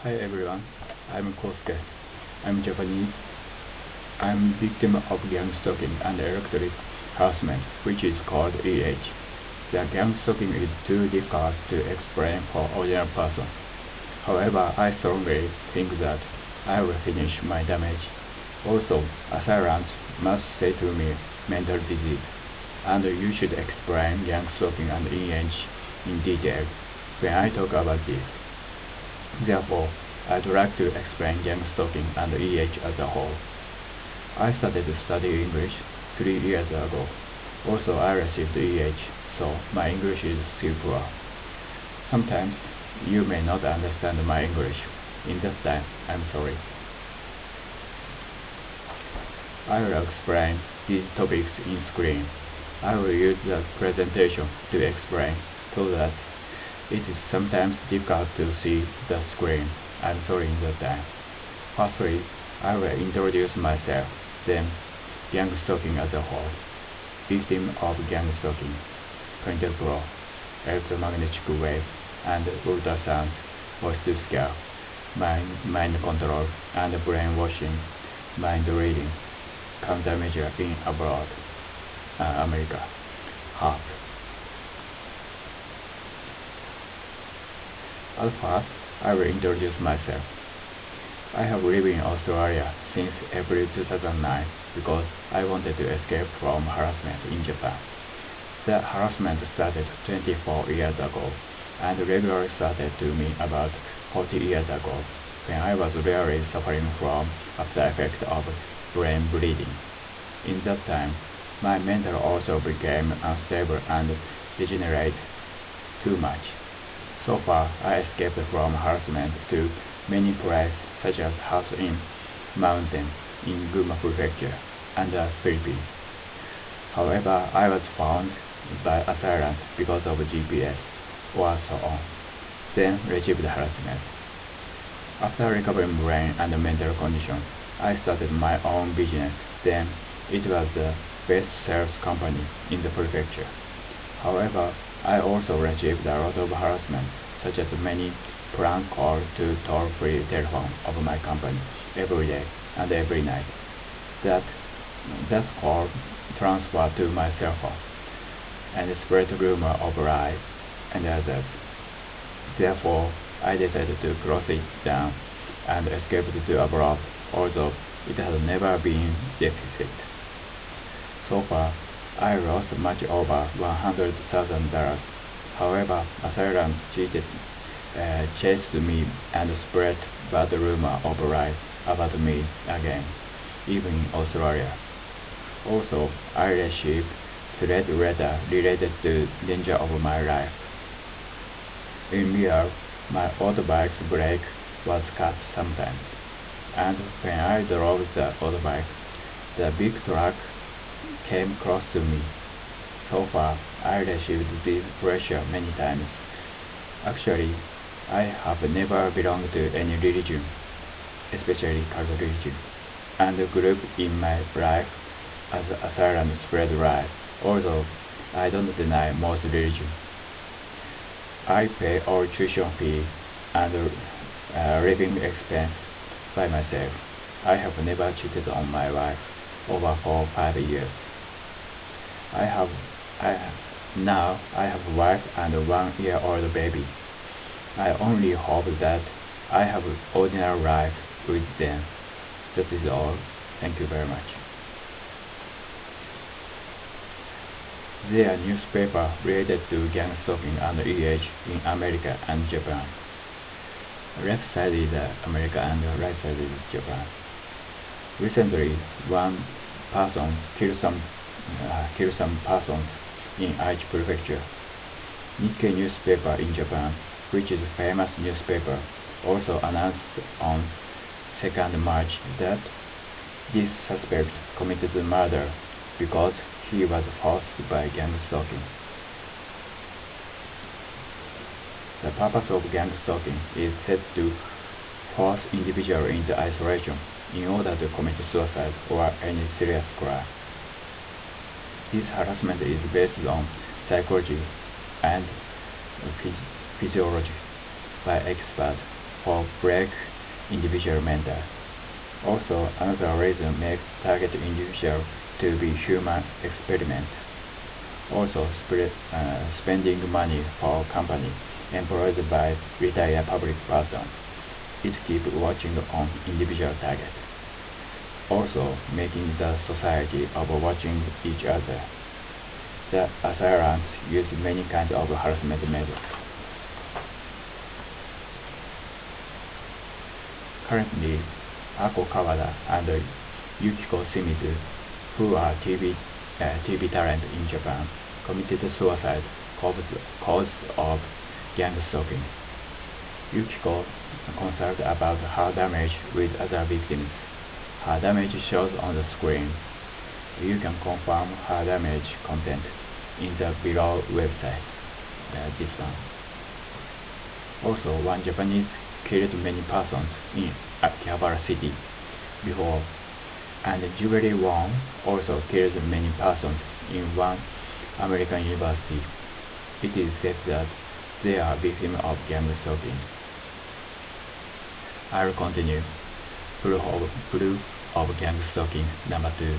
Hi everyone, I'm Kosuke. I'm Japanese. I'm victim of gang stalking and electric harassment, which is called EH. The gang stalking is too difficult to explain for ordinary person. However, I strongly think that I will finish my damage. Also, assailants must say to me mental disease, and you should explain gang stalking and EH in detail when I talk about this. Therefore, I'd like to explain gang stalking and EH as a whole. I started to study English 3 years ago. Also, I received EH, so my English is still poor. Sometimes you may not understand my English. In that time, I'm sorry. I will explain these topics in screen. I will use the presentation to explain so that it is sometimes difficult to see the screen. I'm sorry in that time. Firstly, I will introduce myself, then gang stalking as a whole. Victim of gang stalking, pointer pro, electromagnetic wave, and ultrasound, voice to scale, mind control, and brainwashing, mind reading, countermeasure in abroad, America, half. At first, I will introduce myself. I have lived in Australia since April 2009 because I wanted to escape from harassment in Japan. The harassment started 24 years ago and regularly started to me about 40 years ago when I was really suffering from after effects of brain bleeding. In that time, my mental also became unstable and degenerate too much. So far, I escaped from harassment to many places such as house in mountain in Gunma Prefecture and the Philippines. However, I was found by assailants because of GPS or so on, then received harassment. After recovering brain and mental condition, I started my own business. Then it was the best sales company in the prefecture. However, I also received a lot of harassment, such as many prank calls to toll-free telephone of my company every day and every night. That call transferred to my cell phone and spread rumor of lies and others. Therefore, I decided to close it down and escaped to abroad, although it has never been deficit. So far, I lost much over $100,000. However, assailants chased me and spread bad rumor of lies about me again, even in Australia. Also, I received threat letter related to danger of my life. In real, my autobike's brake was cut sometimes, and when I drove the autobike, the big truck came close to me. So far, I received this pressure many times. Actually, I have never belonged to any religion, especially Catholic religion, and group in my life as asylum spread lies, although I don't deny most religion. I pay all tuition fee and living expense by myself. I have never cheated on my wife over 4 or 5 years. Now I have a wife and a 1-year-old baby. I only hope that I have an ordinary life with them. That is all. Thank you very much. There are newspapers related to gang stalking and EH in America and Japan. Left side is America and the right side is Japan. Recently, one person killed some persons in Aichi Prefecture. Nikkei newspaper in Japan, which is a famous newspaper, also announced on 2nd March that this suspect committed the murder because he was forced by gang stalking. The purpose of gang stalking is said to force individuals into isolation in order to commit suicide or any serious crime. This harassment is based on psychology and physiology by experts for black individual mentor. Also, another reason makes target individual to be human experiment. Also, spending money for company employed by retired public person. It keeps watching on individual target. Also, making the society of watching each other. The assailants use many kinds of harassment methods. Currently, Ako Kawada and Yukiko Shimizu, who are TV talent in Japan, committed suicide cause of gang stalking. Yukiko consulted about her damage with other victims. Her damage shows on the screen. You can confirm her damage content in the below website. This one. Also, one Japanese killed many persons in Akihabara city before, and Jubilee One also killed many persons in one American university. It is said that they are victims of gang stalking. I will continue. Proof of gang stalking number 2.